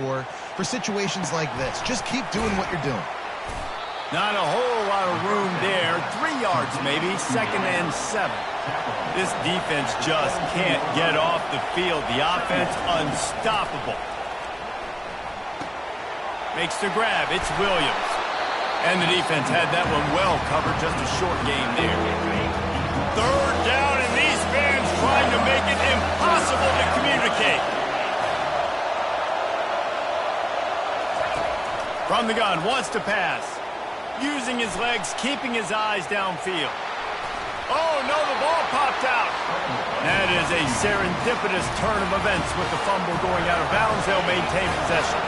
for situations like this. Just keep doing what you're doing. Not a whole lot of room there. 3 yards maybe, 2nd and 7. This defense just can't get off the field. The offense unstoppable. Makes the grab. It's Williams. And the defense had that one well covered. Just a short game there. 3rd down, and these fans trying to make it impossible to communicate. From the gun, wants to pass. Using his legs, keeping his eyes downfield. Oh, no, the ball popped out. That is a serendipitous turn of events with the fumble going out of bounds. They'll maintain possession.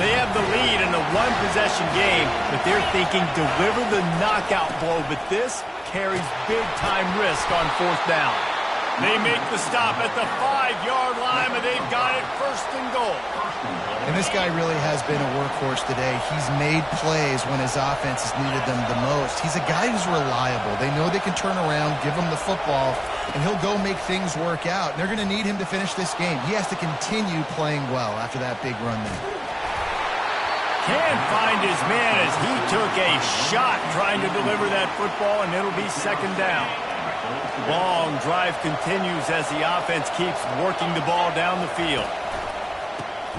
They have the lead in a one-possession game, but they're thinking deliver the knockout blow. But this carries big-time risk on 4th down. They make the stop at the 5-yard line, but they've got it 1st and goal. And this guy really has been a workhorse today. He's made plays when his offense has needed them the most. He's a guy who's reliable. They know they can turn around, give him the football, and he'll go make things work out. And they're going to need him to finish this game. He has to continue playing well after that big run there. Can't find his man as he took a shot trying to deliver that football, and it'll be 2nd down. Long drive continues as the offense keeps working the ball down the field.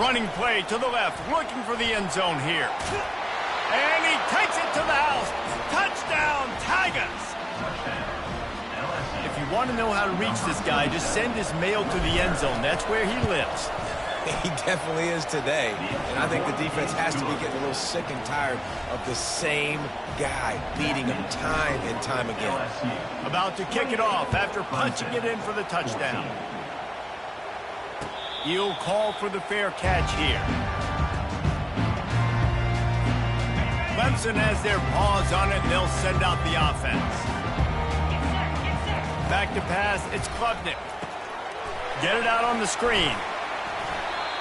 Running play to the left, looking for the end zone here. And he takes it to the house. Touchdown, Tigers! If you want to know how to reach this guy, just send his mail to the end zone. That's where he lives. He definitely is today. And I think the defense has to be getting a little sick and tired of the same guy beating him time and time again. About to kick it off after punching it in for the touchdown. He'll call for the fair catch here. Clemson has their paws on it, and they'll send out the offense. Back to pass, it's Klubnik. Get it out on the screen.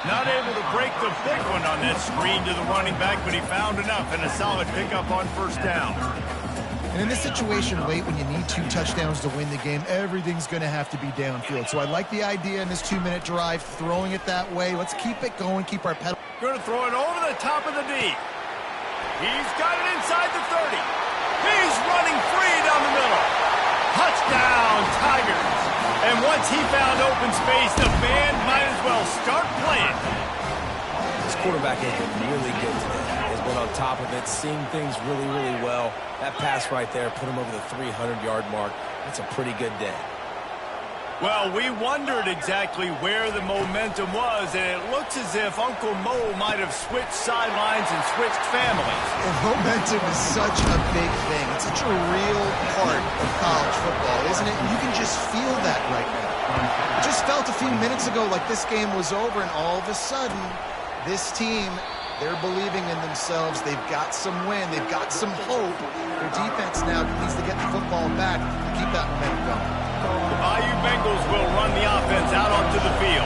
Not able to break the big one on that screen to the running back, but he found enough and a solid pickup on 1st down. And in this situation, late when you need 2 touchdowns to win the game, everything's going to have to be downfield. So I like the idea in this 2-minute drive, throwing it that way. Let's keep it going, keep our pedal. Going to throw it over the top of the D. He's got it inside the 30. He's running free down the middle. Touchdown, Tigers. And once he found open space, the band might as well start playing. This quarterback has been really good today. He's been on top of it, seeing things really, really well. That pass right there put him over the 300-yard mark. That's a pretty good day. Well, we wondered exactly where the momentum was, and it looks as if Uncle Mo might have switched sidelines and switched families. Well, momentum is such a big thing. It's such a real part of college football, isn't it? And you can just feel that right now. It just felt a few minutes ago like this game was over, and all of a sudden, this team, they're believing in themselves. They've got some win. They've got some hope. Their defense now needs to get the football back and keep that momentum going. The Bayou Bengals will run the offense out onto the field.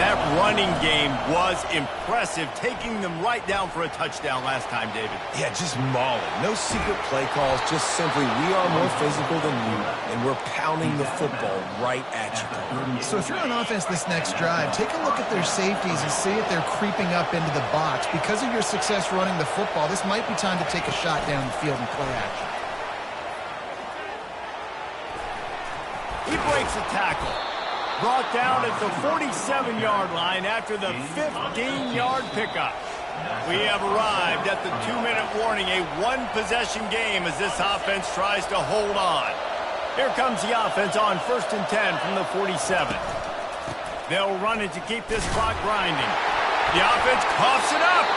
That running game was impressive, taking them right down for a touchdown last time, David. Yeah, just mauling. No secret play calls, just simply we are more physical than you, and we're pounding the football right at you. So if you're on offense this next drive, take a look at their safeties and see if they're creeping up into the box. Because of your success running the football, this might be time to take a shot down the field and play action. He breaks a tackle. Brought down at the 47-yard line after the 15-yard pickup. We have arrived at the 2-minute warning, a one-possession game as this offense tries to hold on. Here comes the offense on 1st and 10 from the 47. They'll run it to keep this clock grinding. The offense coughs it up.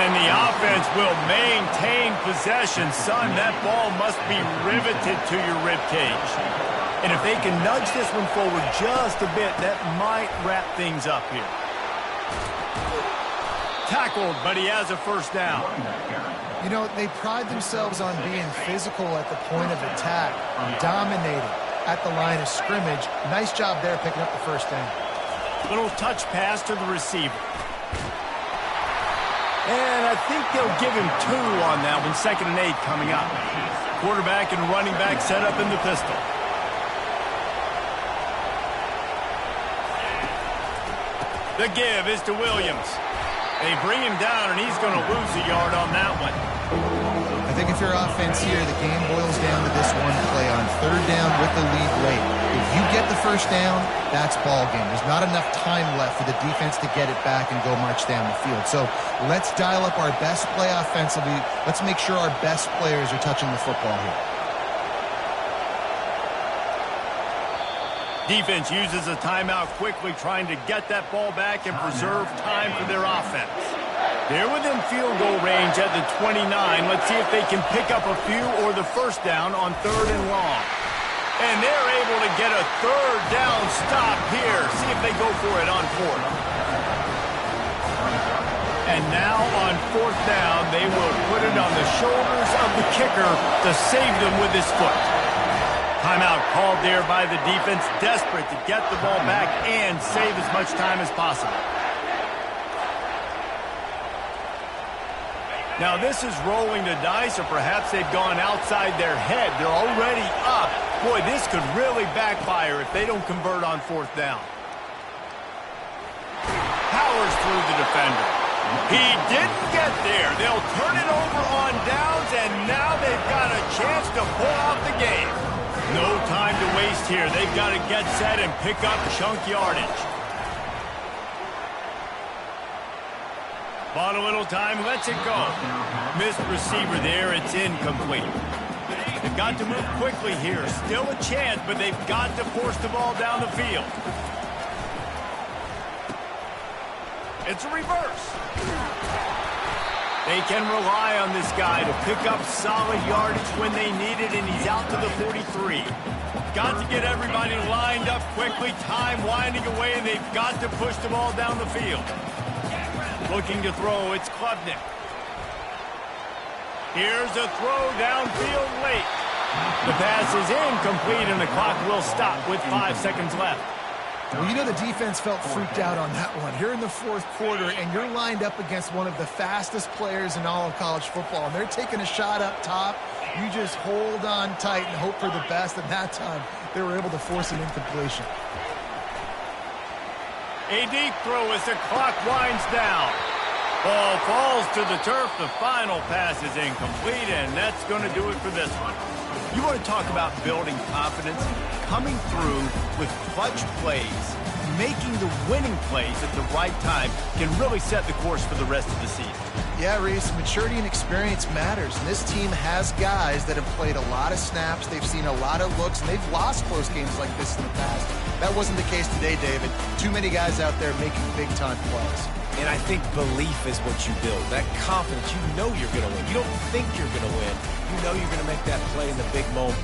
And the offense will maintain possession. Son, that ball must be riveted to your ribcage. And if they can nudge this one forward just a bit, that might wrap things up here. Tackled, but he has a 1st down. You know, they pride themselves on being physical at the point of attack, dominating at the line of scrimmage. Nice job there picking up the 1st down. Little touch pass to the receiver. And I think they'll give him 2 on that one. 2nd and 8 coming up. Quarterback and running back set up in the pistol. The give is to Williams. They bring him down, and he's going to lose a yard on that one. I think if you're offense here, the game boils down to this one play on third down with the lead late. If you get the first down, that's ball game. There's not enough time left for the defense to get it back and go march down the field. So let's dial up our best play offensively. Let's make sure our best players are touching the football here. Defense uses a timeout quickly, trying to get that ball back and preserve time for their offense. They're within field goal range at the 29. Let's see if they can pick up a few or the first down on 3rd and long. And they're able to get a 3rd down stop here. See if they go for it on 4th. And now on 4th down, they will put it on the shoulders of the kicker to save them with his foot. Timeout called there by the defense, desperate to get the ball back and save as much time as possible. Now this is rolling the dice, or perhaps they've gone outside their head. They're already up. Boy, this could really backfire if they don't convert on 4th down. Powers through the defender. He didn't get there. They'll turn it over on downs, and now they've got a chance to pull out the game. No time to waste here. They've got to get set and pick up chunk yardage. Bought a little time, lets it go. Missed receiver there, it's incomplete. They've got to move quickly here. Still a chance, but they've got to force the ball down the field. It's a reverse. They can rely on this guy to pick up solid yardage when they need it, and he's out to the 43. Got to get everybody lined up quickly. Time winding away, and they've got to push the ball down the field. Looking to throw, it's Klubnik. Here's a throw downfield late. The pass is incomplete, and the clock will stop with 5 seconds left. Well, you know the defense felt freaked out on that one. You're in the 4th quarter, and you're lined up against one of the fastest players in all of college football, and they're taking a shot up top. You just hold on tight and hope for the best, and that time they were able to force an incompletion. A deep throw as the clock winds down. Ball falls to the turf. The final pass is incomplete, and that's going to do it for this one. You want to talk about building confidence? Coming through with clutch plays, making the winning plays at the right time can really set the course for the rest of the season. Yeah, Reese, maturity and experience matters. And this team has guys that have played a lot of snaps. They've seen a lot of looks, and they've lost close games like this in the past. That wasn't the case today, David. Too many guys out there making big-time plays. And I think belief is what you build. That confidence, you know you're going to win. You don't think you're going to win. You know you're going to make that play in the big moment.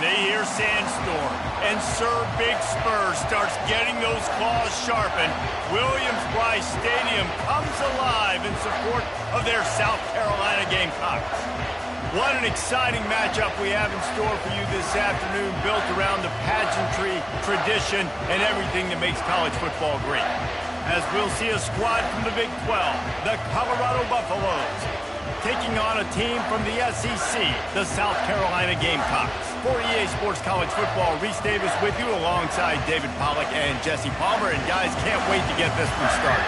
they hear Sandstorm. And Sir Big Spur starts getting those claws sharpened. Williams-Brice Stadium comes alive in support of their South Carolina Gamecocks. What an exciting matchup we have in store for you this afternoon, built around the pageantry, tradition, and everything that makes college football great. As we'll see a squad from the Big 12, the Colorado Buffaloes, taking on a team from the SEC, the South Carolina Gamecocks. For EA Sports College Football, Reese Davis with you alongside David Pollack and Jesse Palmer. And guys, can't wait to get this one started.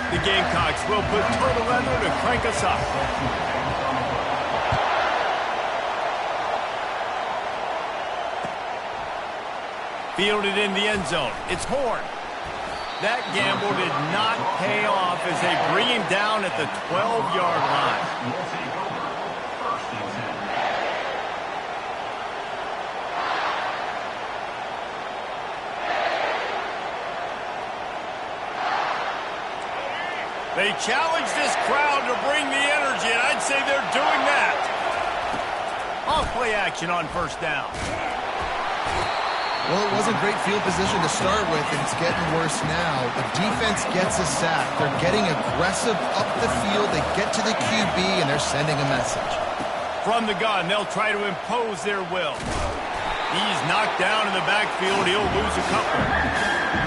The Gamecocks will put turtle leather to crank us up. Fielded in the end zone. It's Horn. That gamble did not pay off as they bring him down at the 12-yard line. They challenge this crowd to bring the energy, and I'd say they're doing that. Off-play action on first down. Well, it wasn't great field position to start with, and it's getting worse now. The defense gets a sack. They're getting aggressive up the field. They get to the QB, and they're sending a message. From the gun, they'll try to impose their will. He's knocked down in the backfield. He'll lose a couple.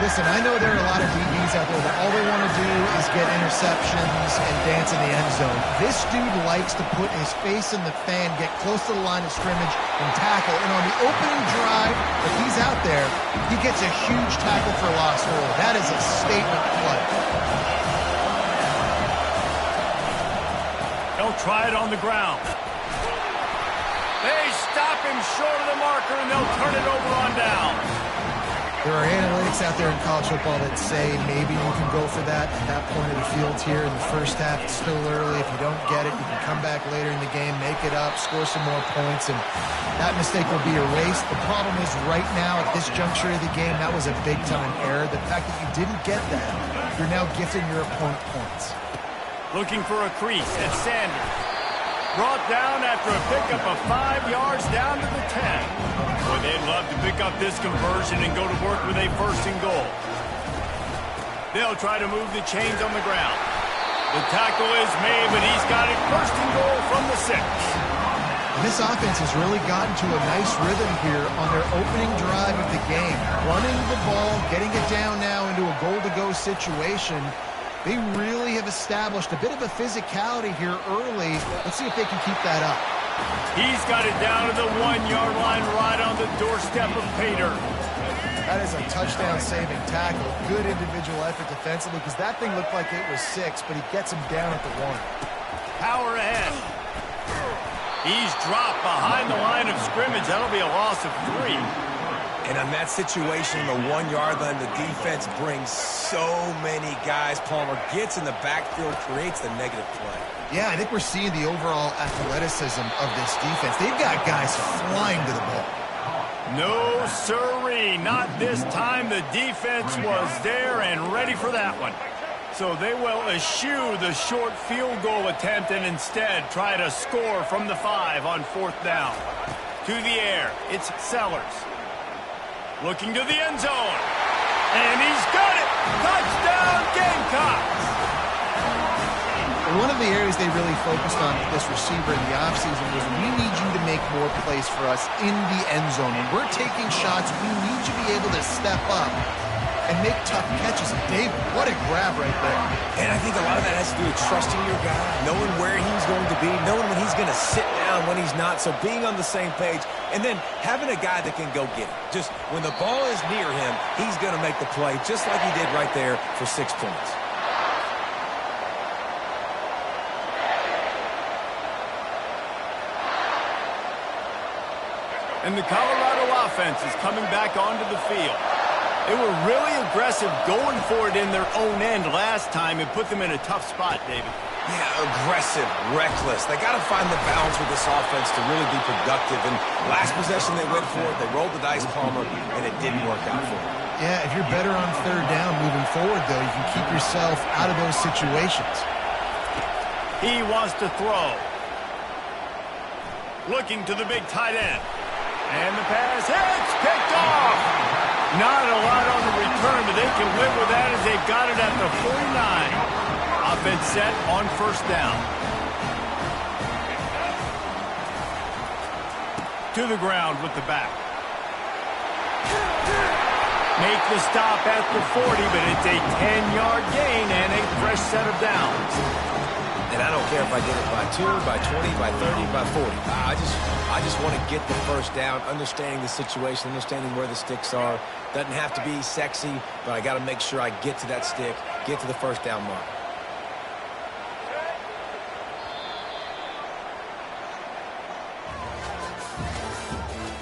Listen, I know there are a lot of DBs out there that all they want to do is get interceptions and dance in the end zone. This dude likes to put his face in the fan, get close to the line of scrimmage, and tackle. And on the opening drive, if he's out there, he gets a huge tackle for loss hold. That is a statement play. They'll try it on the ground. They stop him short of the marker, and they'll turn it over on down. There are analytics out there in college football that say maybe you can go for that at that point of the field here in the first half. It's still early. If you don't get it, you can come back later in the game, make it up, score some more points, and that mistake will be erased. The problem is right now at this juncture of the game, that was a big-time error. The fact that you didn't get that, you're now gifting your opponent points. Looking for a crease at Sanders. Brought down after a pickup of 5 yards down to the 10. Boy, they'd love to pick up this conversion and go to work with a first and goal. They'll try to move the chains on the ground. The tackle is made, but he's got it first and goal from the 6. This offense has really gotten to a nice rhythm here on their opening drive of the game. Running the ball, getting it down now into a goal-to-go situation. They really have established a bit of a physicality here early. Let's see if they can keep that up. He's got it down to the 1-yard line right on the doorstep of Pater. That is a touchdown-saving tackle. Good individual effort defensively because that thing looked like it was 6, but he gets him down at the 1. Power ahead. He's dropped behind the line of scrimmage. That'll be a loss of 3. And on that situation, the 1-yard line, the defense brings so many guys. Palmer gets in the backfield, creates the negative play. Yeah, I think we're seeing the overall athleticism of this defense. They've got guys flying to the ball. No, sirree. Not this time. The defense was there and ready for that one. So they will eschew the short field goal attempt and instead try to score from the 5 on 4th down. To the air, it's Sellers. Looking to the end zone. And he's got it! Touchdown, Gamecocks! One of the areas they really focused on with this receiver in the offseason was we need you to make more plays for us in the end zone. When we're taking shots, we need you to be able to step up and make tough catches. And David, what a grab right there. And I think a lot of that has to do with trusting your guy, knowing where he's going to be, knowing when he's going to sit down, when he's not. So being on the same page, and then having a guy that can go get it. Just when the ball is near him, he's going to make the play, just like he did right there for 6 points. And the Colorado offense is coming back onto the field. They were really aggressive going for it in their own end last time and put them in a tough spot, David. Yeah, aggressive, reckless. They got to find the balance with this offense to really be productive. And last possession they went for it, they rolled the dice, Palmer, and it didn't work out for them. Yeah, if you're better on 3rd down moving forward, though, you can keep yourself out of those situations. He wants to throw. Looking to the big tight end. And the pass hits, picked off. Not a lot on the return, but they can live with that as they've got it at the 49. Offense set on first down. To the ground with the back. Make the stop at the 40, but it's a 10-yard gain and a fresh set of downs. And I don't care if I did it by 2, by 20, by 30, by 40. I just want to get the first down, understanding the situation, understanding where the sticks are. Doesn't have to be sexy, but I got to make sure I get to that stick, get to the first down mark.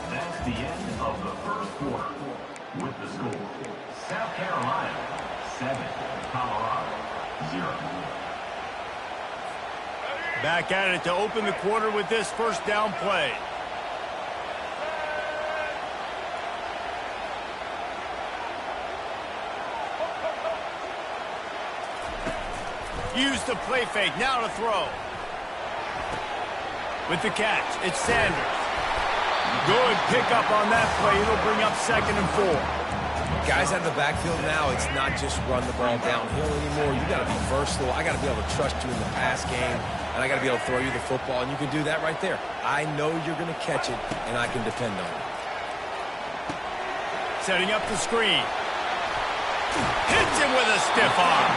That's the end of the first quarter. With the score, South Carolina 7, Colorado 0. Back at it to open the quarter with this first down play. Use the play fake, now to throw. With the catch, it's Sanders. Good pickup on that play. It'll bring up 2nd and 4. Guys out of the backfield now, it's not just run the ball downhill anymore. You got to be versatile. I got to be able to trust you in the pass game, and I got to be able to throw you the football, and you can do that right there. I know you're going to catch it, and I can depend on it. Setting up the screen. Hits him with a stiff arm.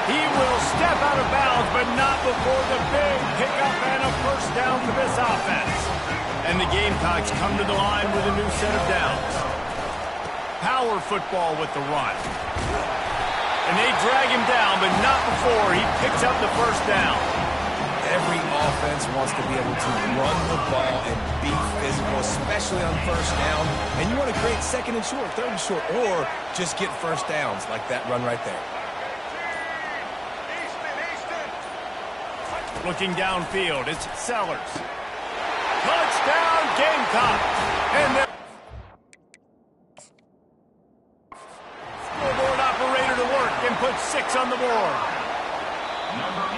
He will step out of bounds, but not before the big pickup and a first down for this offense. And the Gamecocks come to the line with a new set of downs. Power football with the run. And they drag him down, but not before he picks up the first down. Every offense wants to be able to run the ball and be physical, especially on first down. And you want to create 2nd and short, 3rd and short, or just get first downs like that run right there. Looking downfield, it's Sellers. Touchdown, Gamecock! And the scoreboard operator to work and put 6 on the board.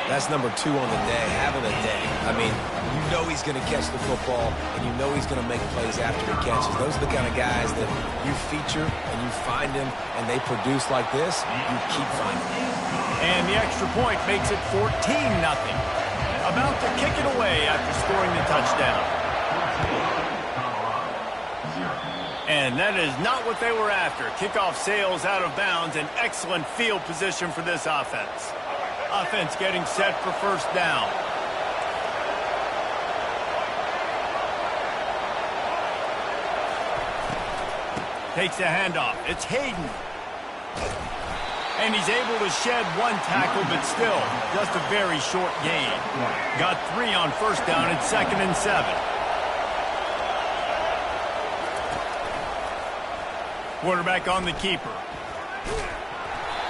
That's number 2 on the day, having a day. I mean, you know he's going to catch the football, and you know he's going to make plays after he catches. Those are the kind of guys that you feature, and you find them, and they produce like this, you keep finding them. And the extra point makes it 14-0. About to kick it away after scoring the touchdown. And that is not what they were after. Kickoff sails out of bounds, and excellent field position for this offense. Offense getting set for first down. Takes the handoff. It's Hayden. And he's able to shed 1 tackle, but still, just a very short gain. Got 3 on first down at 2nd and 7. Quarterback on the keeper.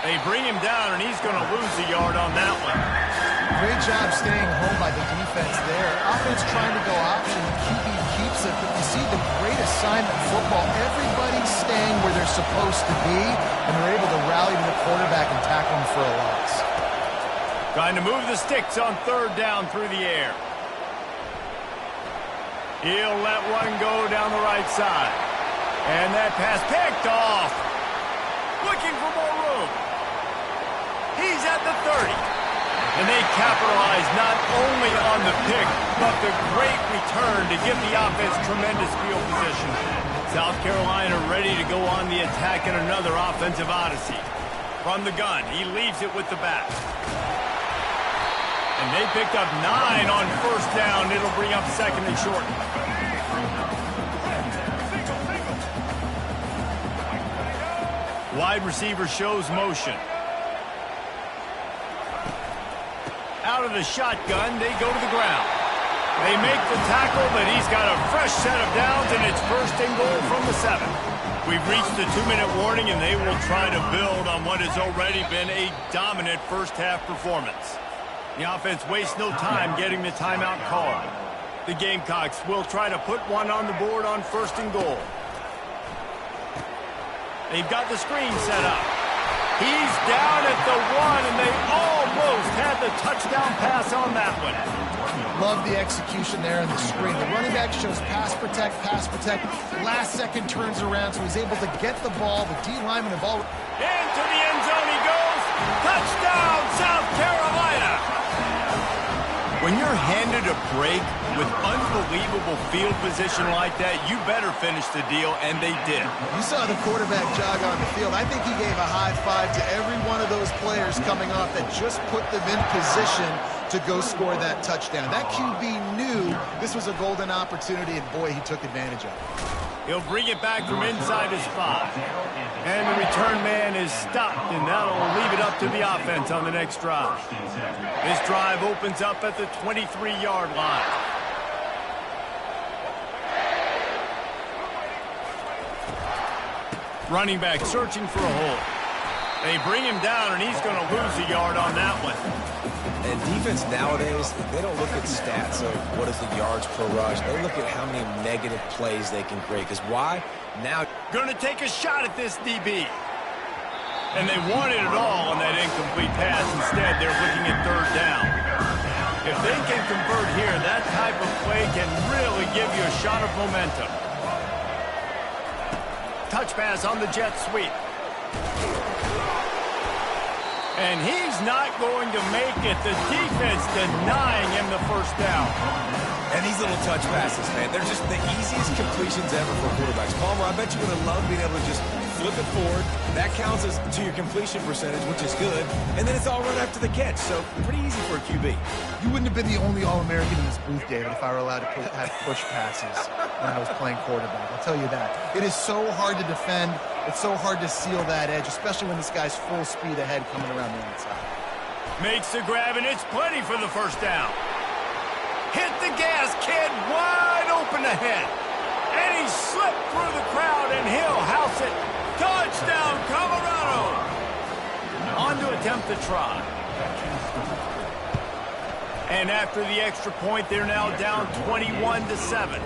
They bring him down, and he's going to lose a yard on that one. Great job staying home by the defense there. Offense trying to go option. QB keeps it, but you see the great assignment football. Everybody's staying where they're supposed to be, and they're able to rally to the quarterback and tackle him for a loss. Trying to move the sticks on 3rd down through the air. He'll let one go down the right side. And that pass picked off. Looking for more room. He's at the 30. And they capitalize not only on the pick, but the great return to give the offense tremendous field position. South Carolina ready to go on the attack in another offensive odyssey. From the gun, he leaves it with the back. And they picked up 9 on first down. It'll bring up 2nd and short. Wide receiver shows motion. Out of the shotgun, they go to the ground. They make the tackle, but he's got a fresh set of downs, and it's 1st and goal from the 7. We've reached the 2-minute warning, and they will try to build on what has already been a dominant first-half performance. The offense wastes no time getting the timeout called. The Gamecocks will try to put one on the board on 1st and goal. They've got the screen set up. He's down at the 1, and they almost had the touchdown pass on that one. Love the execution there on the screen. The running back shows pass protect, last second turns around, so he's able to get the ball. The D lineman have all... Into the end zone he goes. Touchdown, South Carolina. When you're handed a break with unbelievable field position like that, you better finish the deal, and they did. You saw the quarterback jog on the field. I think he gave a high five to every one of those players coming off that just put them in position to go score that touchdown. That QB knew this was a golden opportunity, and boy, he took advantage of it. He'll bring it back from inside his 5. And the return man is stopped, and that'll leave it up to the offense on the next drive. This drive opens up at the 23-yard line. Running back searching for a hole. They bring him down, and he's going to lose a yard on that one. And defense nowadays, they don't look at stats of what is the yards per rush. They look at how many negative plays they can create. Because why? Now going to take a shot at this DB. And they wanted it all on that incomplete pass. Instead, they're looking at third down. If they can convert here, that type of play can really give you a shot of momentum. Touch pass on the jet sweep. And he's not going to make it. The defense denying him the first down. And these little touch passes, man, they're just the easiest completions ever for quarterbacks. Palmer, I bet you would have loved being able to just flip it forward. That counts as to your completion percentage, which is good. And then it's all run after the catch, so pretty easy for a QB. You wouldn't have been the only All-American in this booth, David, if I were allowed to have push passes when I was playing quarterback. I'll tell you that. It is so hard to defend. It's so hard to seal that edge, especially when this guy's full speed ahead coming around the outside. Makes the grab, and it's plenty for the first down. Hit the gas, kid, wide open ahead. And he slipped through the crowd, and he'll house it. Touchdown, Colorado. On to attempt the try. And after the extra point, they're now down 21-7.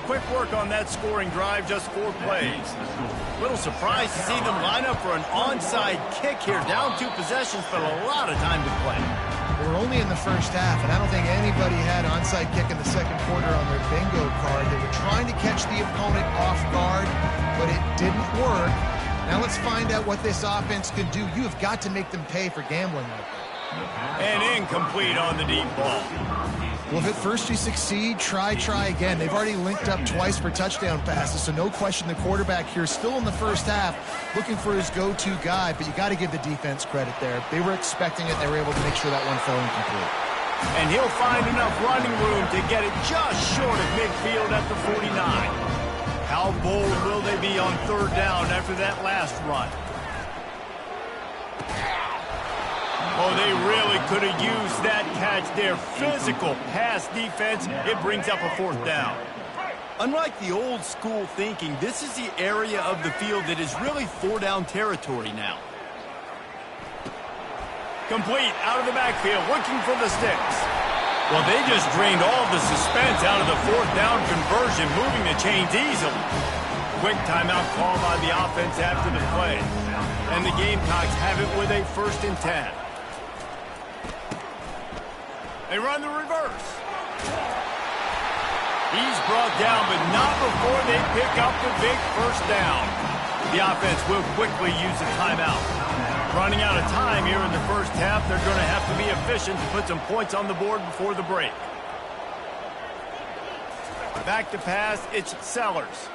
Quick work on that scoring drive, just 4 plays. Little surprised to see them line up for an onside kick here. Down 2 possessions, but a lot of time to play. We're only in the first half, and I don't think anybody had onside kick in the second quarter on their bingo card. They were trying to catch the opponent off guard, but it didn't work. Now let's find out what this offense can do. You have got to make them pay for gambling like that. And incomplete on the deep ball. Well, if at first you succeed, try again. They've already linked up twice for touchdown passes, so no question the quarterback here still in the first half looking for his go-to guy, but you got to give the defense credit there. They were expecting it. They were able to make sure that one fell incomplete. And he'll find enough running room to get it just short of midfield at the 49. How bold will they be on third down after that last run? Oh, they really could have used that catch there. Physical pass defense. It brings up a 4th down. Unlike the old school thinking, this is the area of the field that is really 4-down territory now. Complete out of the backfield, looking for the sticks. Well, they just drained all the suspense out of the 4th down conversion, moving the chains easily. Quick timeout call by the offense after the play. And the Gamecocks have it with a 1st and 10. They run the reverse. He's brought down, but not before they pick up the big first down. The offense will quickly use a timeout. Running out of time here in the first half, they're going to have to be efficient to put some points on the board before the break. Back to pass, it's Sellers.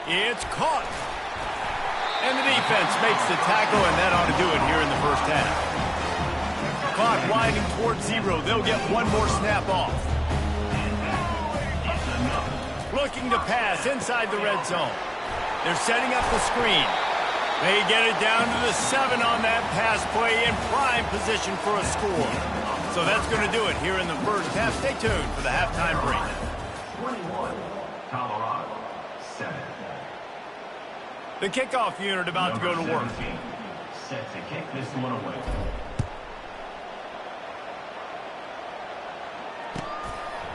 It's caught. And the defense makes the tackle, and that ought to do it here in the first half. Clock winding towards 0. They'll get one more snap off. Looking to pass inside the red zone. They're setting up the screen. They get it down to the 7 on that pass play in prime position for a score. So that's going to do it here in the first half. Stay tuned for the halftime break. 21, Colorado, 7. The kickoff unit about to go to work. Set to kick this one away.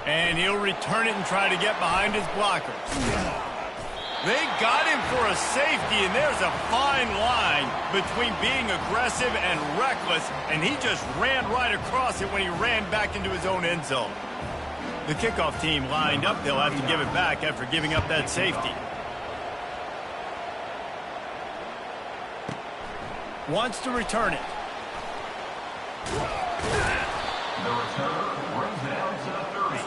And he'll return it and try to get behind his blockers. They got him for a safety, and there's a fine line between being aggressive and reckless, and he just ran right across it when he ran back into his own end zone. The kickoff team lined up. They'll have to give it back after giving up that safety. Wants to return it. The returner runs down to the 30,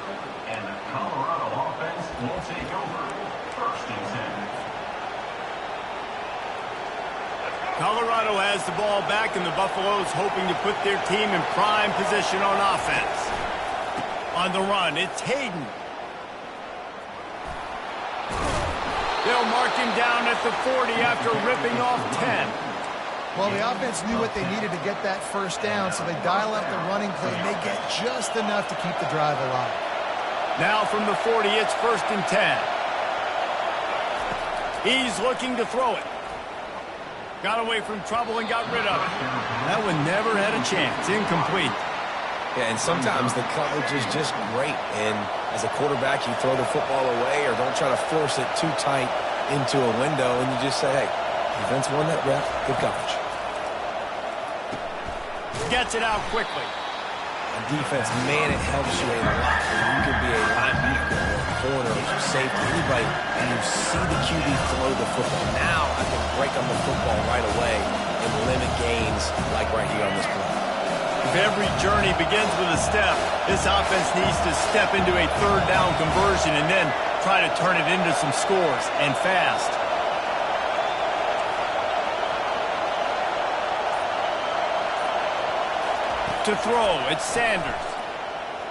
and the Colorado offense will take over. First and 10. Colorado has the ball back, and the Buffaloes hoping to put their team in prime position on offense. On the run, it's Hayden. They'll mark him down at the 40 after ripping off 10. Well, the offense knew what they needed to get that first down, so they dial up the running play, and they get just enough to keep the drive alive. Now from the 40, it's first and 10. He's looking to throw it. Got away from trouble and got rid of it. That one never had a chance. Incomplete. Yeah, and sometimes the coverage is just great. And as a quarterback, you throw the football away or don't try to force it too tight into a window, and you just say, hey, defense won that rep. Good coverage. Gets it out quickly. On defense, man, it helps you a lot when you can be a linebacker or a corner or safety, anybody, and you see the QB throw the football. Now I can break on the football right away and limit gains like right here on this play. If every journey begins with a step, this offense needs to step into a third down conversion and then try to turn it into some scores, and fast. To throw, it's Sanders.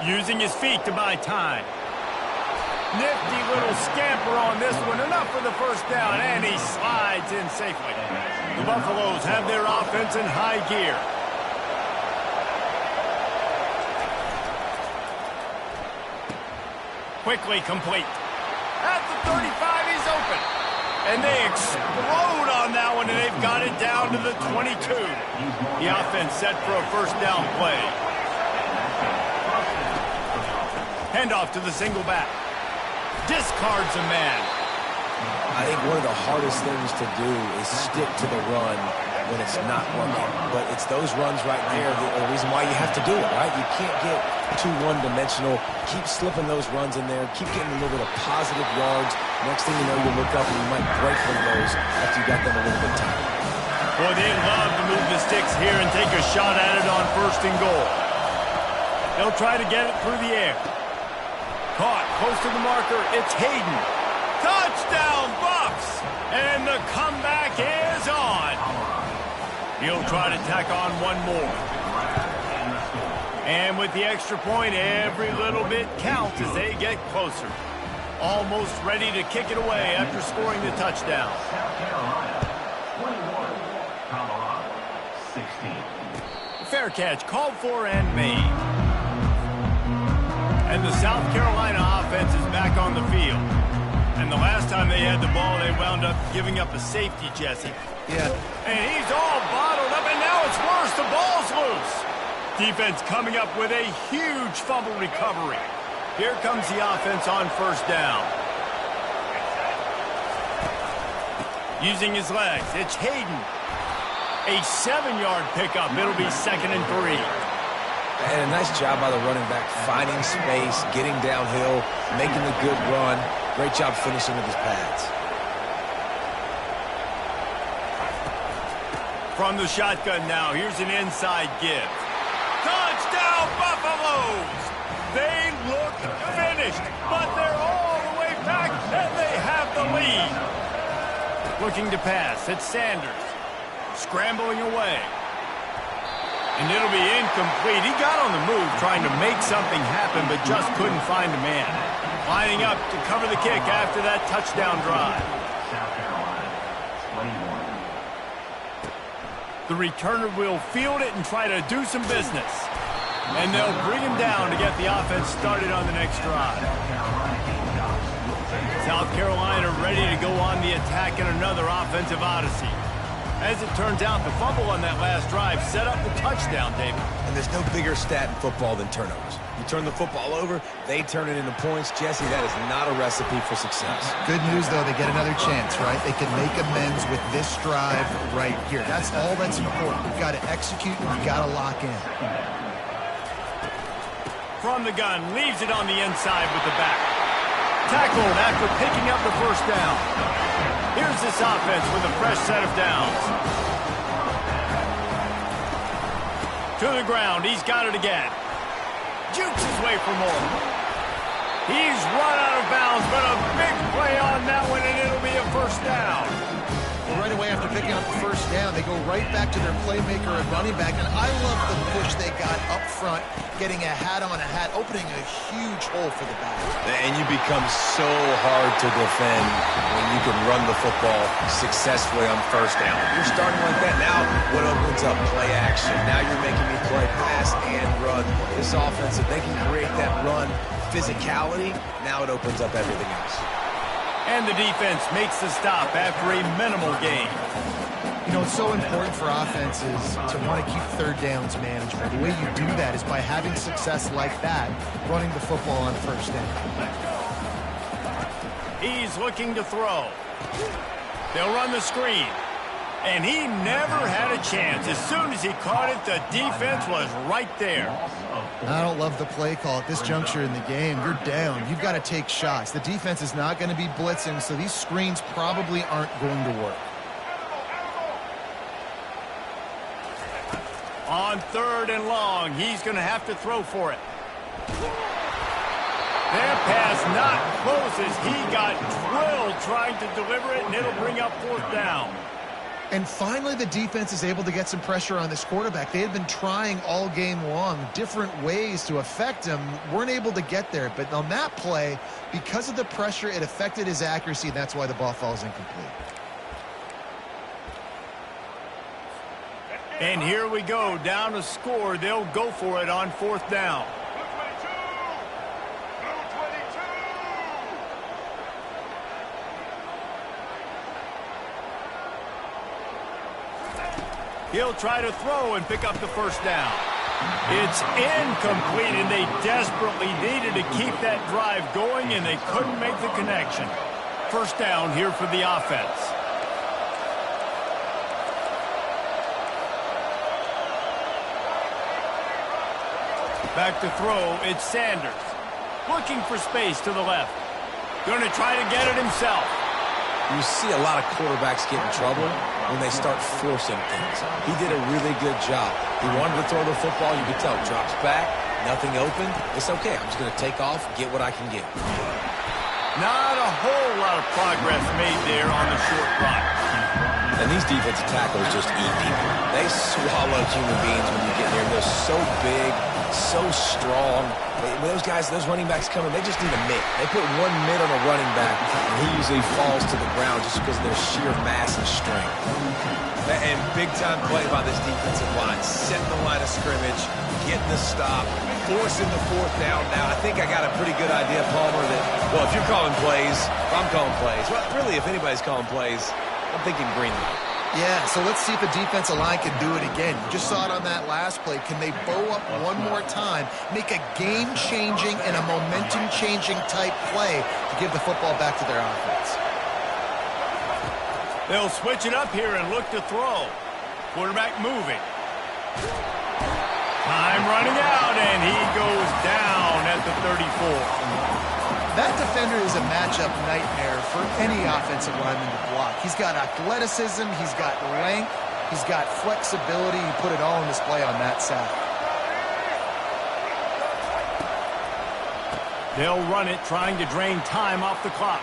Using his feet to buy time. Nifty little scamper on this one. Enough for the first down, and he slides in safely. The Buffaloes have their offense in high gear. Quickly complete. At the 35, he's open. And they explode on that one, and they've got it down to the 22. The offense set for a first down play. Handoff to the single back. Discards a man. I think one of the hardest things to do is stick to the run when it's not working. But it's those runs right there the reason why you have to do it, right? You can't get too one-dimensional. Keep slipping those runs in there. Keep getting a little bit of positive yards. Next thing you know, you look up and you might break one of those after you got them a little bit tight. Boy, they love to move the sticks here and take a shot at it on first and goal. They'll try to get it through the air. Caught close to the marker. It's Hayden. Touchdown, Buffs! And the comeback is on. He'll try to tack on one more. And with the extra point, every little bit counts as they get closer. Almost ready to kick it away after scoring the touchdown. South Carolina, 21. Colorado, 16. Fair catch called for and made. And the South Carolina offense is back on the field. And the last time they had the ball, they wound up giving up a safety, Jesse. Yeah. And he's all bottled up, and now it's worse. The ball's loose. Defense coming up with a huge fumble recovery. Here comes the offense on first down. Using his legs, it's Hayden. A 7-yard pickup. It'll be 2nd and 3. And a nice job by the running back, finding space, getting downhill, making a good run. Great job finishing with his pads. From the shotgun now, here's an inside give. Touchdown, Buffaloes! They look finished, but they're all the way back, and they have the lead. Looking to pass, it's Sanders. Scrambling away. And it'll be incomplete. He got on the move trying to make something happen, but just couldn't find a man. Lining up to cover the kick after that touchdown drive. South Carolina, 21. The returner will field it and try to do some business. And they'll bring him down to get the offense started on the next drive. South Carolina ready to go on the attack in another offensive odyssey. As it turns out, the fumble on that last drive set up the touchdown, David. And there's no bigger stat in football than turnovers. You turn the football over, they turn it into points. Jesse, that is not a recipe for success. Good news, though, they get another chance, right? They can make amends with this drive right here. That's all that's important. You've got to execute and you've got to lock in. From the gun, leaves it on the inside with the back. Tackled after picking up the first down. Here's this offense with a fresh set of downs. To the ground, he's got it again. Jukes his way for more. He's run out of bounds, but a big play on that one, and it'll be a first down. Well, right away after picking up the first down, they go right back to their playmaker and running back, and I love the push they got up front, getting a hat on a hat, opening a huge hole for the back. And you become so hard to defend when you can run the football successfully on first down. You're starting like that now, what opens up? Play action. Now you're making me play pass and run. This offense, if they can create that run physicality, now it opens up everything else. And the defense makes the stop after a minimal gain. You know, it's so important for offenses to want to keep third downs manageable. The way you do that is by having success like that, running the football on first down. He's looking to throw. They'll run the screen. And he never had a chance. As soon as he caught it, the defense was right there. I don't love the play call at this juncture in the game. You're down. You've got to take shots. The defense is not going to be blitzing, so these screens probably aren't going to work. On third and long, he's going to have to throw for it. Their pass not close as he got drilled trying to deliver it, and it'll bring up fourth down. And finally, the defense is able to get some pressure on this quarterback. They had been trying all game long, different ways to affect him, weren't able to get there. But on that play, because of the pressure, it affected his accuracy, and that's why the ball falls incomplete. And here we go, down a score. They'll go for it on fourth down. He'll try to throw and pick up the first down. It's incomplete, and they desperately needed to keep that drive going, and they couldn't make the connection. First down here for the offense. Back to throw, it's Sanders. Looking for space to the left. Going to try to get it himself. You see a lot of quarterbacks get in trouble when they start forcing things. He did a really good job. He wanted to throw the football. You could tell. Drops back, nothing open. It's okay. I'm just going to take off, get what I can get. Not a whole lot of progress made there on the short run. And these defensive tackles just eat people. They swallow human beings when you get there. They're so big, so strong. When those guys, those running backs come in, they just need a mitt. They put one mitt on a running back, and he usually falls to the ground just because of their sheer mass and strength. And big-time play by this defensive line. Setting the line of scrimmage, getting the stop, forcing the fourth down. Now, I think I got a pretty good idea, Palmer, that, well, if you're calling plays, if I'm calling plays, well, really, if anybody's calling plays, I'm thinking green light. Yeah, so let's see if the defensive line can do it again. You just saw it on that last play. Can they bow up one more time, make a game-changing and a momentum-changing type play to give the football back to their offense? They'll switch it up here and look to throw. Quarterback moving. Time running out, and he goes down at the 34. That defender is a matchup nightmare for any offensive lineman to block. He's got athleticism, he's got length, he's got flexibility. He put it all on display on that side. They'll run it, trying to drain time off the clock.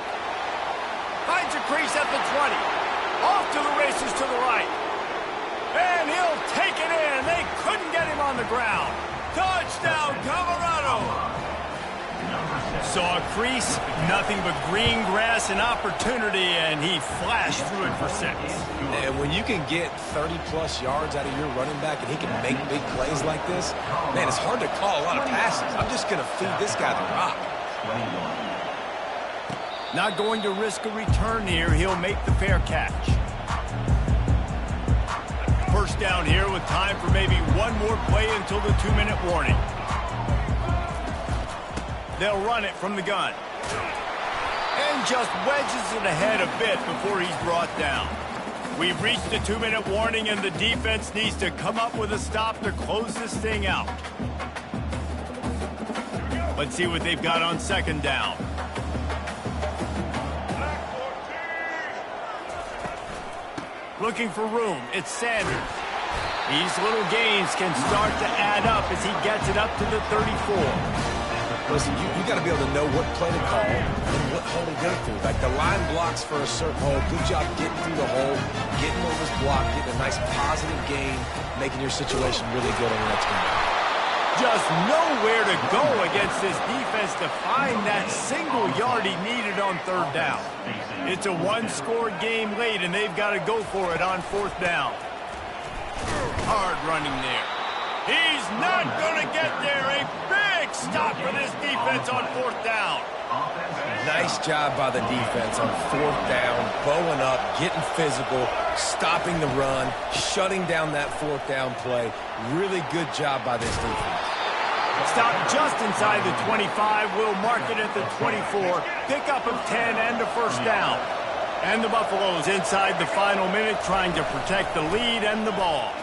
Finds a crease at the 20. Off to the races to the right. And he'll take it in. They couldn't get him on the ground. Touchdown, Colorado. Saw a crease, nothing but green grass and opportunity, and he flashed through it for 6. And when you can get 30-plus yards out of your running back and he can make big plays like this, man, it's hard to call a lot of passes. I'm just going to feed this guy the rock. Not going to risk a return here. He'll make the fair catch. first down here with time for maybe one more play until the 2-minute warning. They'll run it from the gun. And just wedges it ahead a bit before he's brought down. We've reached the 2-minute warning, and the defense needs to come up with a stop to close this thing out. Let's see what they've got on second down. Looking for room, it's Sanders. These little gains can start to add up as he gets it up to the 34. Listen, you got to be able to know what play to call and what hole to go through. Like the line blocks for a certain hole. Good job getting through the hole, getting what was blocked, getting a nice positive gain, making your situation really good on the next one. Just nowhere to go against this defense to find that single yard he needed on third down. It's a one-score game late, and they've got to go for it on fourth down. Hard running there. He's not going to get there. A big stop for this defense on fourth down. Nice job by the defense on fourth down, bowing up, getting physical, stopping the run, shutting down that fourth down play. Really good job by this defense. Stop just inside the 25. We'll mark it at the 24. Pickup of 10 and a first down. And the Buffaloes inside the final minute trying to protect the lead and the ball.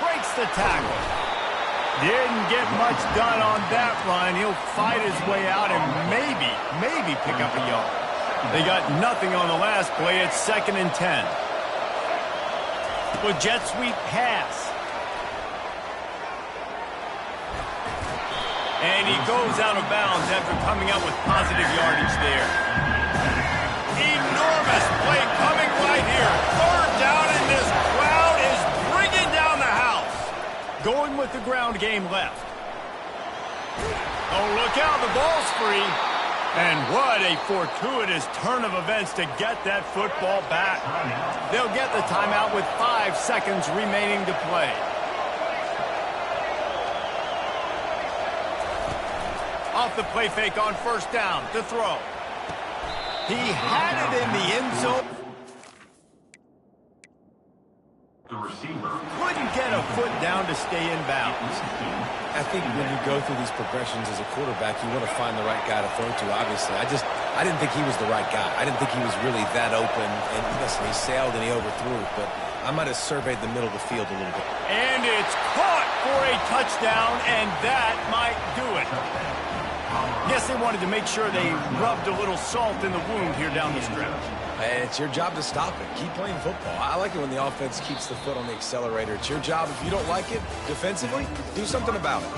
Breaks the tackle. Didn't get much done on that run. He'll fight his way out and maybe pick up a yard. They got nothing on the last play. It's 2nd and 10. With jet sweep pass. And he goes out of bounds after coming out with positive yardage there. Enormous play coming right here. Third down, and this crowd is bringing down the house. Going with the ground game left. Oh, look out, the ball's free. And what a fortuitous turn of events to get that football back. They'll get the timeout with 5 seconds remaining to play. Off the play fake on first down to throw. He had it in the end zone. The receiver Couldn't get a foot down to stay in bounds. I think when you go through these progressions as a quarterback, you want to find the right guy to throw to, obviously. I didn't think he was the right guy. I didn't think he was really that open. And listen, he sailed and he overthrew it, but I might have surveyed the middle of the field a little bit. And it's caught for a touchdown, and that might do it. Guess they wanted to make sure they rubbed a little salt in the wound here down the stretch. It's your job to stop it. Keep playing football. I like it when the offense keeps the foot on the accelerator. It's your job. If you don't like it defensively, do something about it.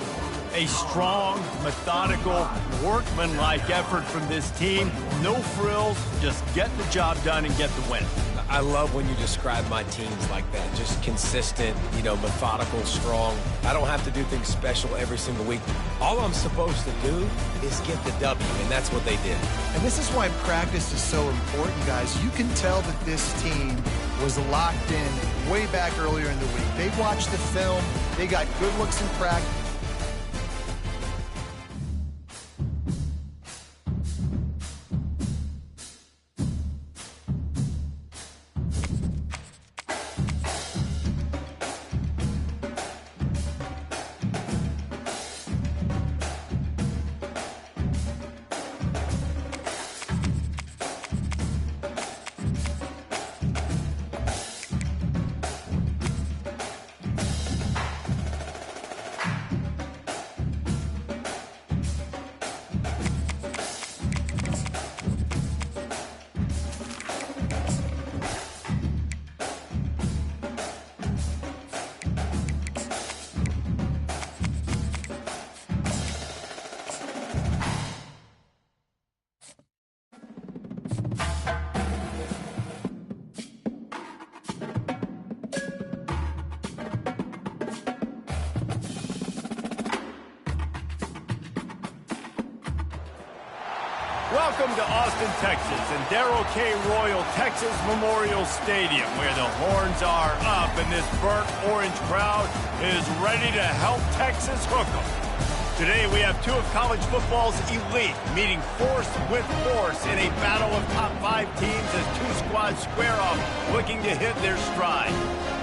A strong, methodical, workmanlike effort from this team. No frills, just get the job done and get the win. I love when you describe my teams like that. Just consistent, methodical, strong. I don't have to do things special every single week. All I'm supposed to do is get the W, and that's what they did. And this is why practice is so important, guys. You can tell that this team was locked in way back earlier in the week. They watched the film. They got good looks in practice. Welcome to Austin, Texas, and Darrell K. Royal Texas Memorial Stadium, where the horns are up and this burnt orange crowd is ready to help Texas hook 'em. Today we have two of college football's elite meeting force with force in a battle of top 5 teams as two squads square off looking to hit their stride.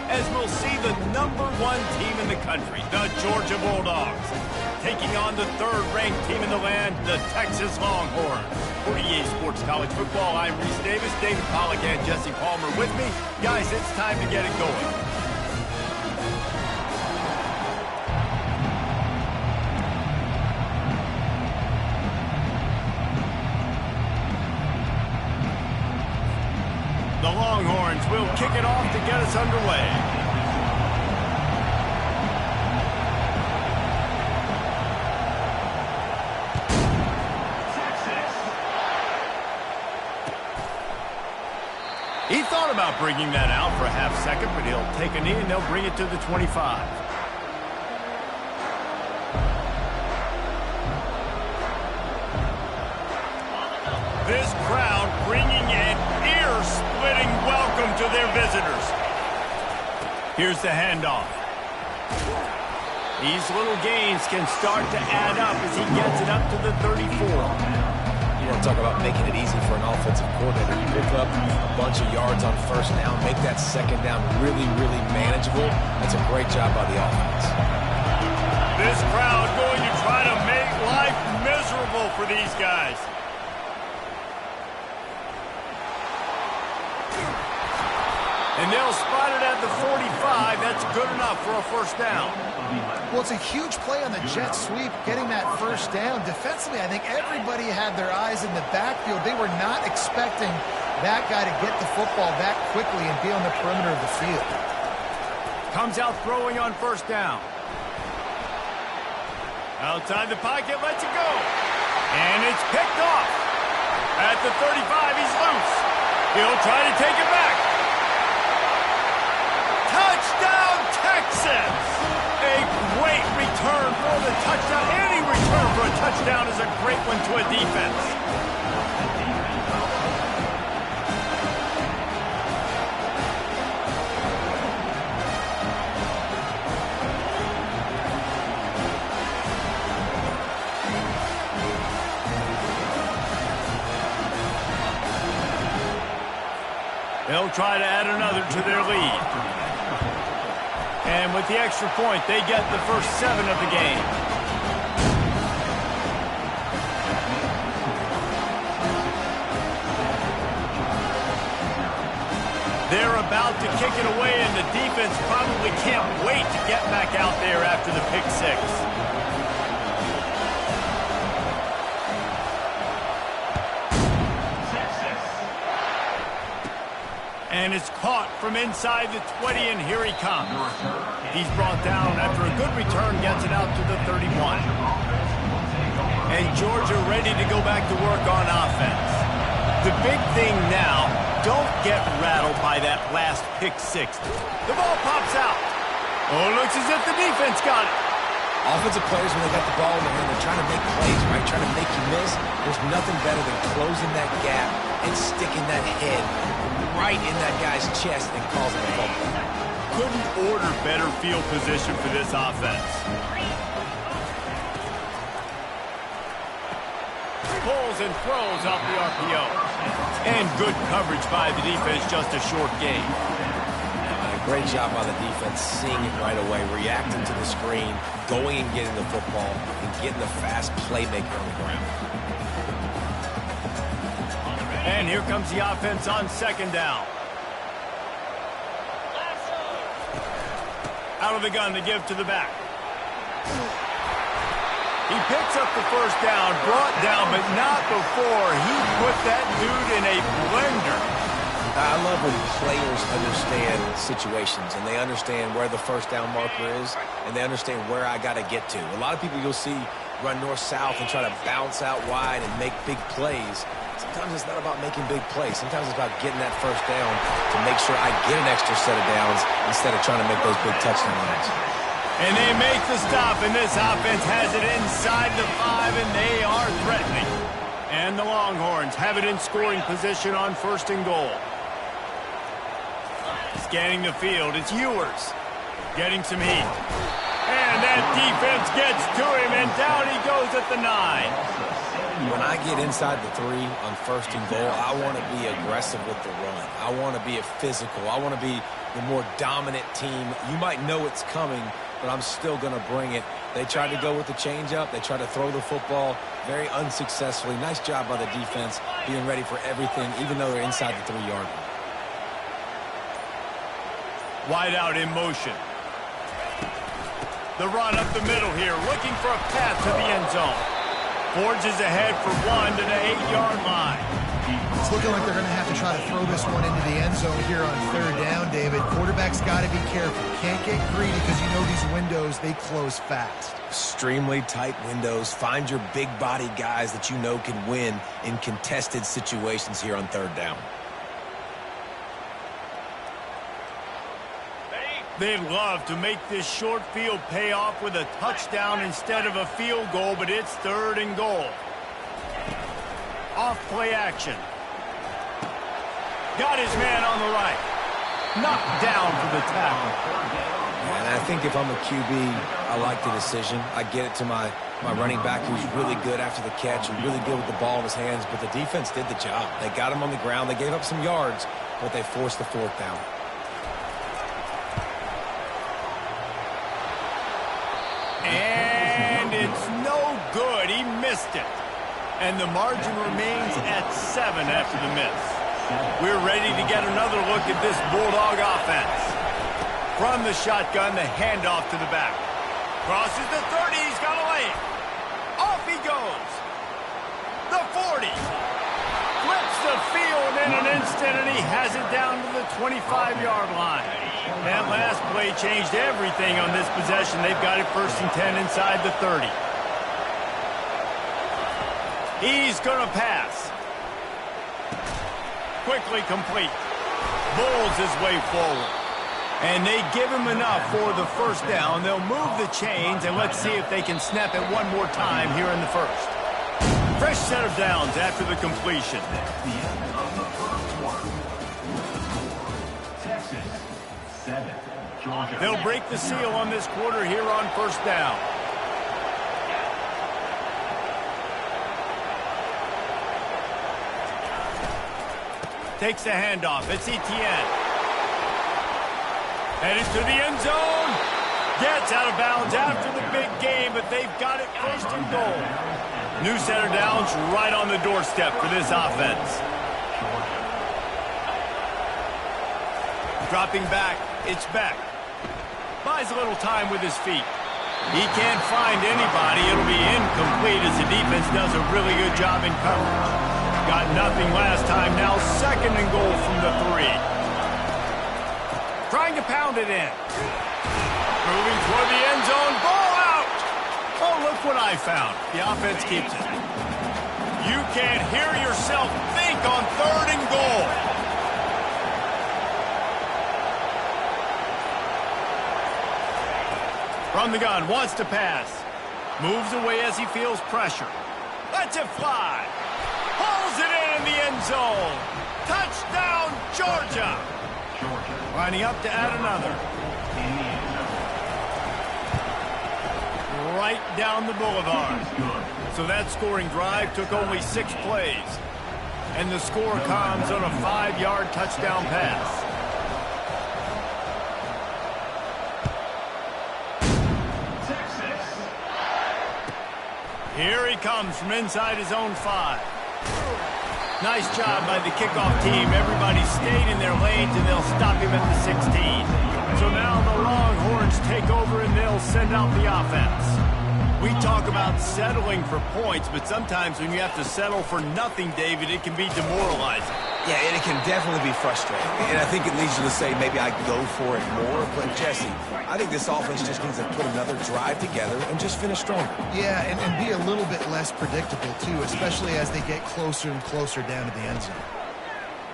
As we'll see the #1 team in the country, the Georgia Bulldogs, taking on the 3rd-ranked team in the land, the Texas Longhorns. For EA Sports College Football, I'm Reese Davis, David Pollack, and Jesse Palmer with me. Guys, it's time to get it going. The Longhorns will kick it off to get us underway. He thought about bringing that out for a half second, but he'll take a knee and they'll bring it to the 25. This crowd bringing an ear-splitting welcome to their visitors. Here's the handoff. These little gains can start to add up as he gets it up to the 34. You want to talk about making it easy for an offensive coordinator. You pick up a bunch of yards on 1st down, make that 2nd down really, really manageable. That's a great job by the offense. This crowd going to try to make life miserable for these guys. And they'll spot it at the 45. That's good enough for a 1st down. Well, it's a huge play on the jet sweep, getting that 1st down. Defensively, I think everybody had their eyes in the backfield. They were not expecting that guy to get the football that quickly and be on the perimeter of the field. Comes out throwing on 1st down. Outside the pocket, lets it go. And it's picked off. At the 35, he's loose. He'll try to take it back. Touchdown, Texas! A great return for the touchdown. Any return for a touchdown is a great one to a defense. They'll try to add another to their lead. And with the extra point, they get the first 7 of the game. They're about to kick it away, and the defense probably can't wait to get back out there after the pick 6. And it's caught from inside the 20, and here he comes. He's brought down after a good return, gets it out to the 31. And Georgia ready to go back to work on offense. The big thing now, don't get rattled by that last pick 6. The ball pops out. Oh, it looks as if the defense got it. Offensive players, when they got the ball in their hand, they're trying to make plays, right? Trying to make you miss. There's nothing better than closing that gap and sticking that head right in that guy's chest and causing a fumble. Couldn't order better field position for this offense. Pulls and throws off the RPO. And good coverage by the defense, just a short gain. Great job by the defense, seeing it right away, reacting to the screen, going and getting the football, and getting the fast playmaker on the ground. And here comes the offense on 2nd down. Out of the gun to give to the back. He picks up the 1st down, brought down, but not before he put that dude in a blender. I love when players understand situations and they understand where the 1st down marker is and they understand where I got to get to. A lot of people you'll see run north-south and try to bounce out wide and make big plays. Sometimes it's not about making big plays. Sometimes it's about getting that 1st down to make sure I get an extra set of downs instead of trying to make those big touchdown runs. And they make the stop, and this offense has it inside the 5, and they are threatening. And the Longhorns have it in scoring position on 1st and goal. Scanning the field, it's Ewers. Getting some heat. And And that defense gets to him, and down he goes at the 9. When I get inside the 3 on 1st and goal, I want to be aggressive with the run. I want to be physical. I want to be the more dominant team. You might know it's coming, but I'm still going to bring it. They tried to go with the changeup. They tried to throw the football very unsuccessfully. Nice job by the defense being ready for everything, even though they're inside the 3-yard line. Wide out in motion. The run up the middle here, looking for a path to the end zone. Forges ahead for 1 to the 8-yard line. It's looking like they're going to have to try to throw this one into the end zone here on 3rd down, David. Quarterback's got to be careful. Can't get greedy because you know these windows, they close fast. Extremely tight windows. Find your big body guys that you know can win in contested situations here on 3rd down. They'd love to make this short field pay off with a touchdown instead of a field goal, but it's 3rd and goal. Off play action. Got his man on the right. Knocked down for the tackle. And I think if I'm a QB, I like the decision. I get it to my running back who's really good after the catch and really good with the ball in his hands, but the defense did the job. They got him on the ground. They gave up some yards, but they forced the 4th down. And it's no good. He missed it. And the margin remains at 7 after the miss. We're ready to get another look at this Bulldog offense. From the shotgun, the handoff to the back. Crosses the 30. He's got a lane. Off he goes. The 40. Flips the field in an instant, and he has it down to the 25-yard line. That last play changed everything on this possession. They've got it 1st and 10 inside the 30. He's going to pass. Quickly complete. Bowls his way forward. And they give him enough for the 1st down. They'll move the chains, and let's see if they can snap it one more time here in the 1st. Fresh set of downs after the completion. That's the end of the first quarter. Texas, 7. Georgia. They'll break the seal on this quarter here on 1st down. Takes the handoff. It's Etienne. Headed to the end zone. Gets out of bounds after the big game, but they've got it 1st and goal. New set of downs right on the doorstep for this offense. Dropping back. It's Beck. Buys a little time with his feet. He can't find anybody. It'll be incomplete as the defense does a really good job in coverage. Got nothing last time. Now 2nd and goal from the 3. Trying to pound it in. Moving toward the end zone. Ball out. Oh, look what I found. The offense keeps it. You can't hear yourself think on 3rd and goal. From the gun, wants to pass. Moves away as he feels pressure. Lets it fly. Pulls it in the end zone. Touchdown, Georgia. Lining up to add another. Right down the boulevard. So that scoring drive took only 6 plays. And the score comes on a 5-yard touchdown pass. Here he comes from inside his own 5. Nice job by the kickoff team. Everybody stayed in their lanes, and they'll stop him at the 16. So now the Longhorns take over, and they'll send out the offense. We talk about settling for points, but sometimes when you have to settle for nothing, David, it can be demoralizing. Yeah, and it can definitely be frustrating. And I think it leads you to say maybe I go for it more. But, Jesse, I think this offense just needs to put another drive together and just finish stronger. Yeah, and be a little bit less predictable, too, especially as they get closer and closer down to the end zone.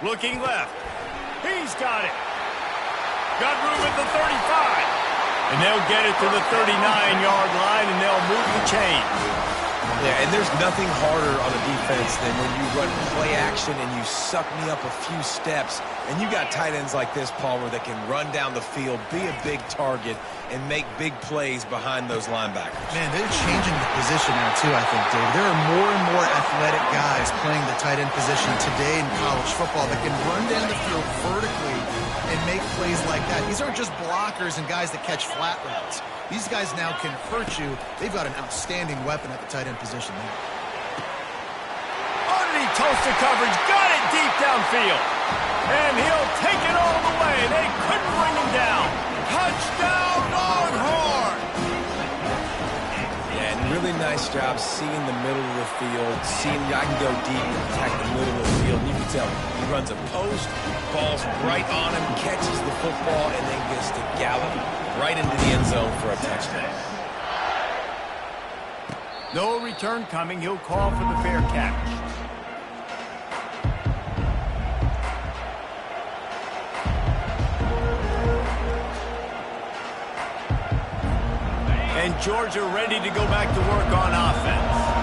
Looking left. He's got it. Got room at the 35. And they'll get it to the 39-yard line, and they'll move the chain. Yeah, and there's nothing harder on a defense than when you run play action and you suck me up a few steps, and you got tight ends like this, Palmer, that can run down the field, be a big target, and make big plays behind those linebackers. Man, they're changing the position now, too, I think, Dave. There are more and more athletic guys playing the tight end position today in college football that can run down the field vertically and make plays like that. These aren't just blockers and guys that catch flat routes. These guys now can hurt you. They've got an outstanding weapon at the tight end position there. Underneath toasted coverage, got it deep downfield. And he'll take it all the way. They couldn't bring him down. Touchdown, Longhorn! Yeah, and really nice job seeing the middle of the field, seeing I can go deep and attack the middle of the field. And you can tell he runs a post, ball's right on him, catches the football, and then gets to gallop right into the end zone for a touchdown. No return coming. He'll call for the fair catch. And Georgia ready to go back to work on offense.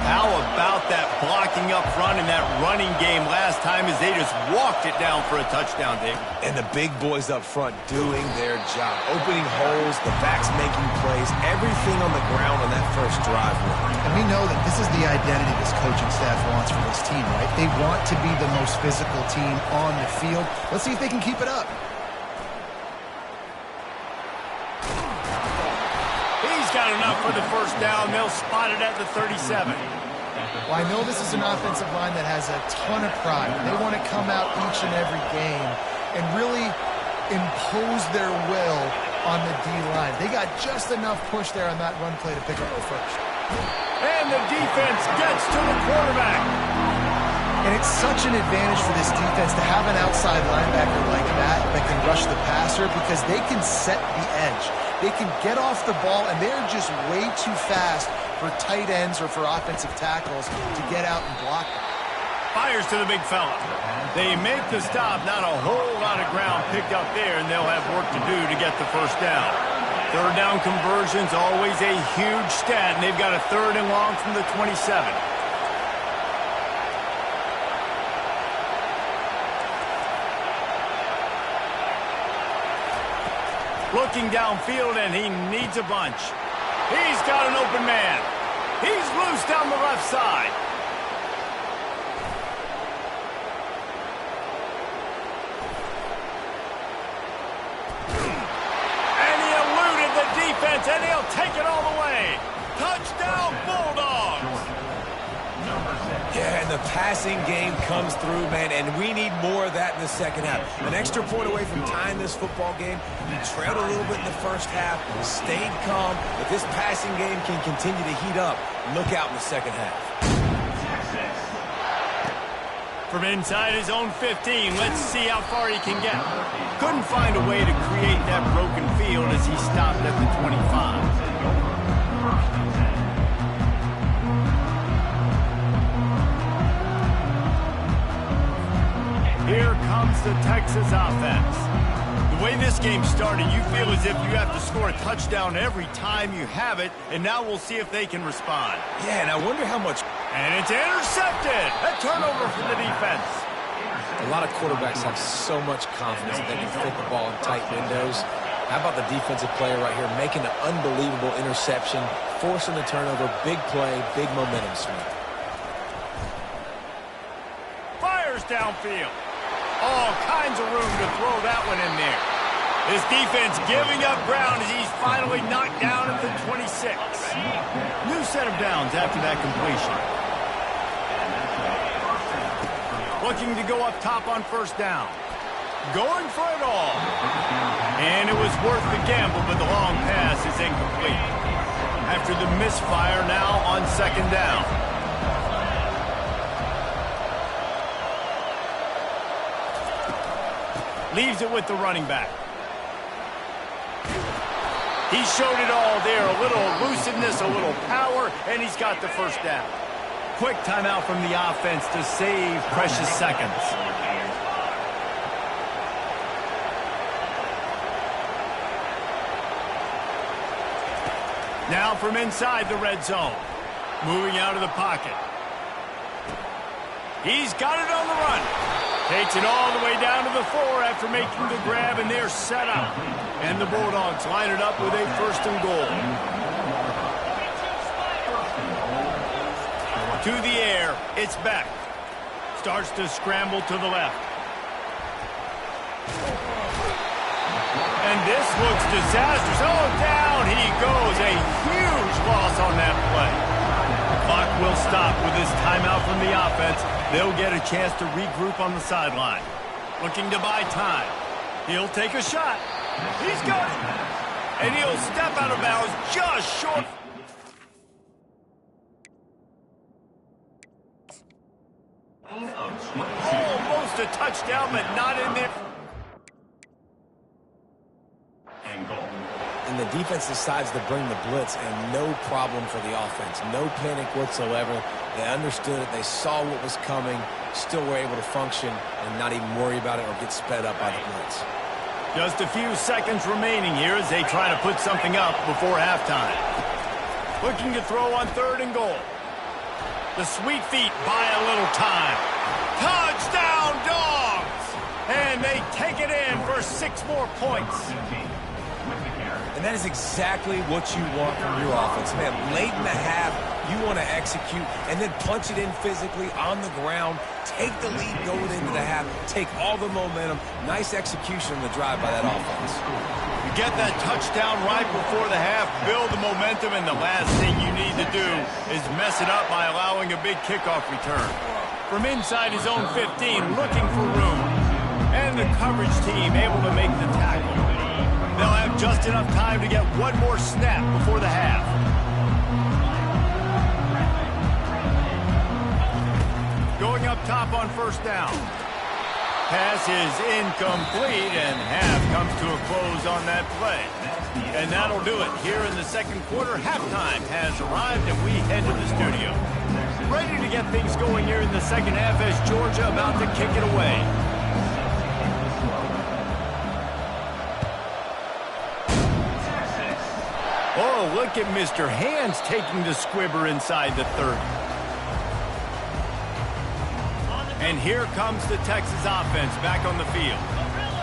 How about that blocking up front and that running game last time as they just walked it down for a touchdown, Dave? And the big boys up front doing their job. Opening holes, the backs making plays, everything on the ground on that first drive. And we know that this is the identity this coaching staff wants for this team, right? They want to be the most physical team on the field. Let's see if they can keep it up. Got enough for the first down. They'll spot it at the 37. Well, I know this is an offensive line that has a ton of pride. They want to come out each and every game and really impose their will on the D-line. They got just enough push there on that run play to pick up the first. And the defense gets to the quarterback. And it's such an advantage for this defense to have an outside linebacker like that can rush the passer because they can set the edge. They can get off the ball, and they're just way too fast for tight ends or for offensive tackles to get out and block them. Fires to the big fella. They make the stop. Not a whole lot of ground picked up there, and they'll have work to do to get the first down. Third down conversion's always a huge stat, and they've got a 3rd and long from the 27. Looking downfield, and he needs a bunch. He's got an open man. He's loose down the left side. And he eluded the defense, and he'll take it all the way. Touchdown, Bulldogs! Yeah, and the passing game comes through, man, and we need more of that in the second half. An extra point away from tying this football game. You trailed a little bit in the first half, stayed calm. If this passing game can continue to heat up, look out in the second half. From inside his own 15, let's see how far he can get. Couldn't find a way to create that broken field as he stopped at the 25. Here comes the Texas offense. The way this game started, you feel as if you have to score a touchdown every time you have it, and now we'll see if they can respond. Yeah, and I wonder how much... And it's intercepted! A turnover for the defense. A lot of quarterbacks have so much confidence that they can fit the ball in tight windows. How about the defensive player right here making an unbelievable interception, forcing the turnover, big play, big momentum swing. Fires downfield. All kinds of room to throw that one in there. This defense giving up ground as he's finally knocked down at the 26. New set of downs after that completion. Looking to go up top on first down. Going for it all. And it was worth the gamble, but the long pass is incomplete. After the misfire now on second down. Leaves it with the running back. He showed it all there. A little elusiveness, a little power, and he's got the first down. Quick timeout from the offense to save precious seconds. Now from inside the red zone. Moving out of the pocket. He's got it on the run. Takes it all the way down to the 4 after making the grab, and they're set up. And the Bulldogs line it up with a 1st and goal. To the air, it's Beck. Starts to scramble to the left. And this looks disastrous. Oh, down he goes. A huge loss on that play. The clock will stop with this timeout from the offense. They'll get a chance to regroup on the sideline. Looking to buy time. He'll take a shot. He's got it. And he'll step out of bounds just short. Almost a touchdown, but not in there. And the defense decides to bring the blitz, and no problem for the offense. No panic whatsoever. They understood it. They saw what was coming, still were able to function and not even worry about it or get sped up by the blitz. Just a few seconds remaining here as they try to put something up before halftime. Looking to throw on 3rd and goal. The sweet feet buy a little time. Touchdown, Dogs! And they take it in for 6 more points. And that is exactly what you want from your offense. Man, late in the half, you want to execute and then punch it in physically on the ground, take the lead going into the half, take all the momentum. Nice execution on the drive by that offense. You get that touchdown right before the half, build the momentum, and the last thing you need to do is mess it up by allowing a big kickoff return. From inside his own 15, looking for room. And the coverage team able to make the tackle. They'll have just enough time to get one more snap before the half. Going up top on 1st down. Pass is incomplete, and half comes to a close on that play. And that'll do it. Here in the 2nd quarter, halftime has arrived, and we head to the studio. Ready to get things going here in the 2nd half as Georgia about to kick it away. Oh, look at Mr. Hands taking the squibber inside the 30. And here comes the Texas offense back on the field.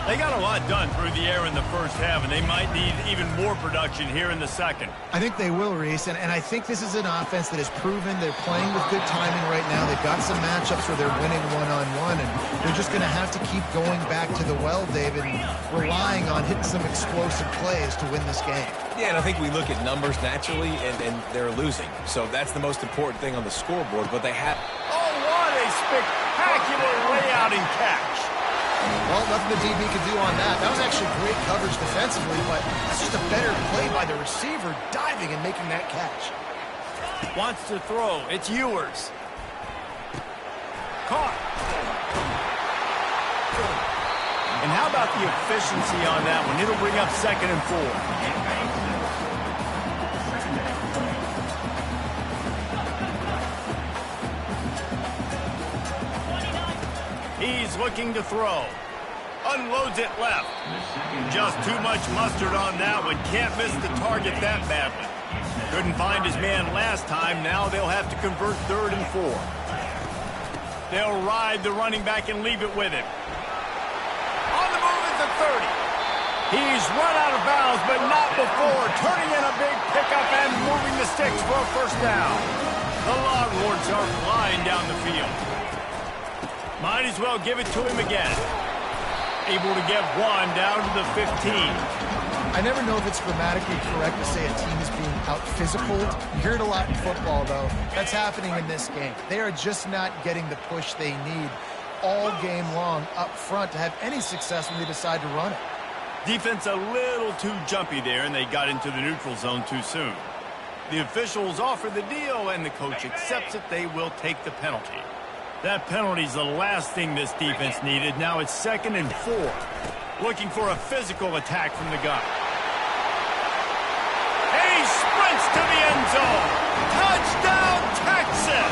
They got a lot done through the air in the 1st half, and they might need even more production here in the 2nd. I think they will, Reese, and I think this is an offense that has proven they're playing with good timing right now. They've got some matchups where they're winning one-on-one, and they're just going to have to keep going back to the well, David, and relying on hitting some explosive plays to win this game. Yeah, and I think we look at numbers naturally, and they're losing. So that's the most important thing on the scoreboard, but they have... Oh, what a spectacular layout and catch. Well, nothing the DB could do on that. That was actually great coverage defensively, but that's just a better play by the receiver diving and making that catch. Wants to throw. It's Ewers. Caught. And how about the efficiency on that one? It'll bring up 2nd and 4. He's looking to throw. Unloads it left. Just too much mustard on that one. Can't miss the target that badly. Couldn't find his man last time. Now they'll have to convert 3rd and 4. They'll ride the running back and leave it with him. On the move at the 30. He's run out of bounds, but not before. Turning in a big pickup and moving the sticks for a 1st down. The Longhorns are flying down the field. Might as well give it to him again. Able to get one down to the 15. I never know if it's grammatically correct to say a team is being out-physicaled. You hear it a lot in football, though. That's happening in this game. They are just not getting the push they need all game long up front to have any success when they decide to run it. Defense a little too jumpy there, and they got into the neutral zone too soon. The officials offer the deal, and the coach accepts it. They will take the penalty. That penalty's the last thing this defense needed. Now it's 2nd and 4. Looking for a physical attack from the gun. And he sprints to the end zone. Touchdown, Texas!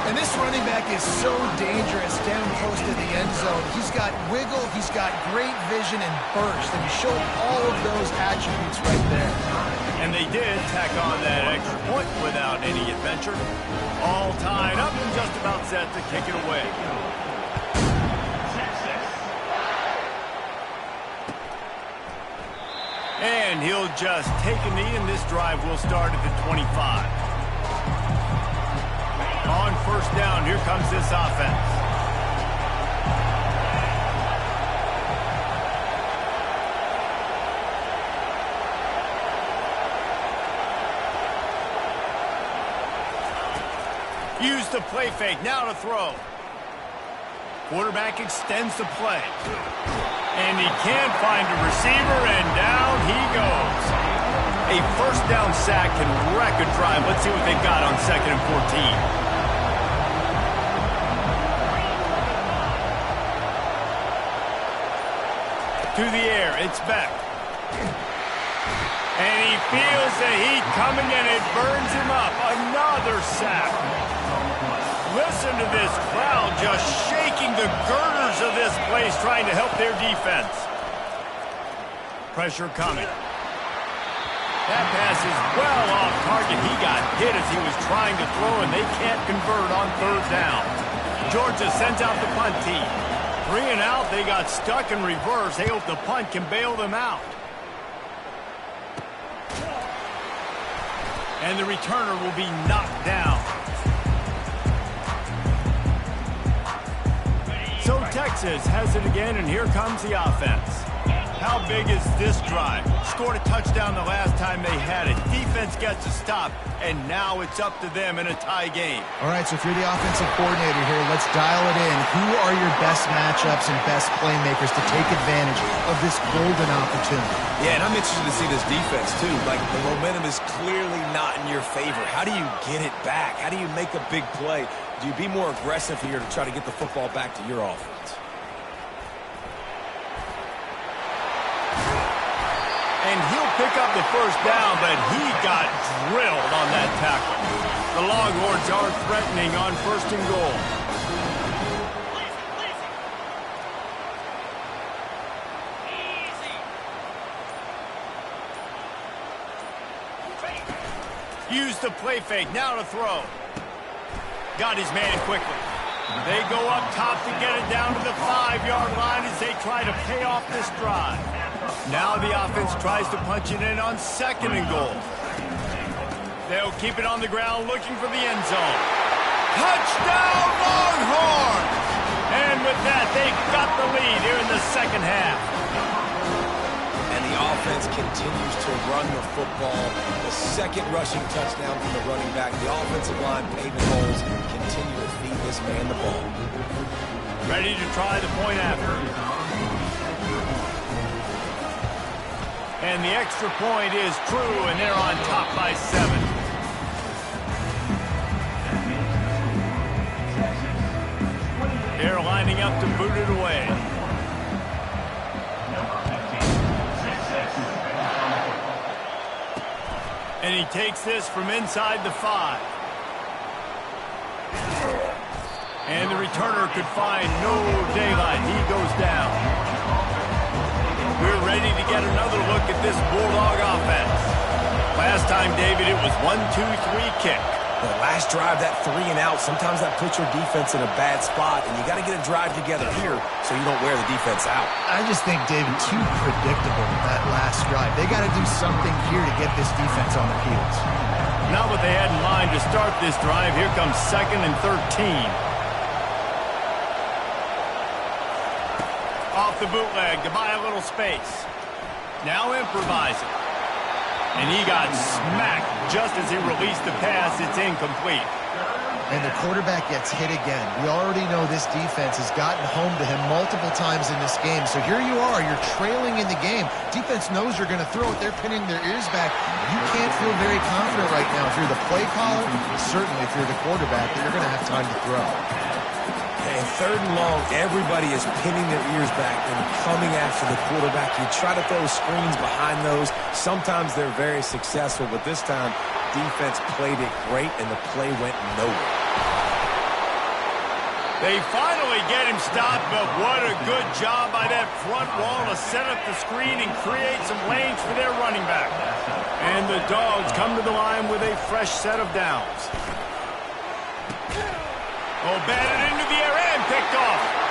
And this running back is so dangerous down close to the end zone. He's got wiggle, he's got great vision and burst, and he showed all of those attributes right there. And they did tack on that extra point without any adventure. All tied up and just about set to kick it away. And he'll just take a knee, and this drive will start at the 25. On first down, here comes this offense. Use the play fake, now to throw. Quarterback extends the play. And he can't find a receiver, and down he goes. A first down sack can wreck a drive. Let's see what they got on 2nd and 14. To the air, it's Beck. And he feels the heat coming, and it burns him up. Another sack. Listen to this crowd just shaking the girders of this place, trying to help their defense. Pressure coming. That pass is well off target. He got hit as he was trying to throw, and they can't convert on 3rd down. Georgia sends out the punt team. 3 and out, they got stuck in reverse. They hope the punt can bail them out. And the returner will be knocked down. So Texas has it again, and here comes the offense. How big is this drive? Scored a touchdown the last time they had it. Defense gets a stop, and now it's up to them in a tie game. All right, so if you're the offensive coordinator here, let's dial it in. Who are your best matchups and best playmakers to take advantage of this golden opportunity? Yeah, and I'm interested to see this defense, too. Like, the momentum is clearly not in your favor. How do you get it back? How do you make a big play? Do you be more aggressive here to try to get the football back to your offense? And he'll pick up the first down, but he got drilled on that tackle. The Longhorns are threatening on 1st and goal. Use the play fake, now to throw. Got his man quickly. They go up top to get it down to the 5-yard line as they try to pay off this drive. Now the offense tries to punch it in on 2nd and goal. They'll keep it on the ground looking for the end zone. Touchdown Longhorns! And with that, they've got the lead here in the 2nd half. And the offense continues to run the football. The 2nd rushing touchdown from the running back. The offensive line paving holes, continue to feed this man the ball. Ready to try the point after. And the extra point is true, and they're on top by 7. They're lining up to boot it away. And he takes this from inside the 5. And the returner could find no daylight. He goes down. We're ready to get another look at this Bulldog offense. Last time, David, it was 1-2-3 kick. The last drive, that 3 and out, sometimes that puts your defense in a bad spot, and you got to get a drive together here so you don't wear the defense out. I just think, David, too predictable, that last drive. They got to do something here to get this defense on their heels. Not what they had in mind to start this drive. Here comes 2nd and 13. Off the bootleg to buy a little space. Now improvising. And he got smacked just as he released the pass. It's incomplete. And the quarterback gets hit again. We already know this defense has gotten home to him multiple times in this game. So here you are. You're trailing in the game. Defense knows you're going to throw it. They're pinning their ears back. You can't feel very confident right now. If you're the play caller, certainly if you're the quarterback, that you're going to have time to throw. And 3rd and long, everybody is pinning their ears back and coming after the quarterback. You try to throw screens behind those. Sometimes they're very successful, but this time, defense played it great, and the play went nowhere. They finally get him stopped, but what a good job by that front wall to set up the screen and create some lanes for their running back. And the Dogs come to the line with a fresh set of downs. Oh, batted into the air and picked off.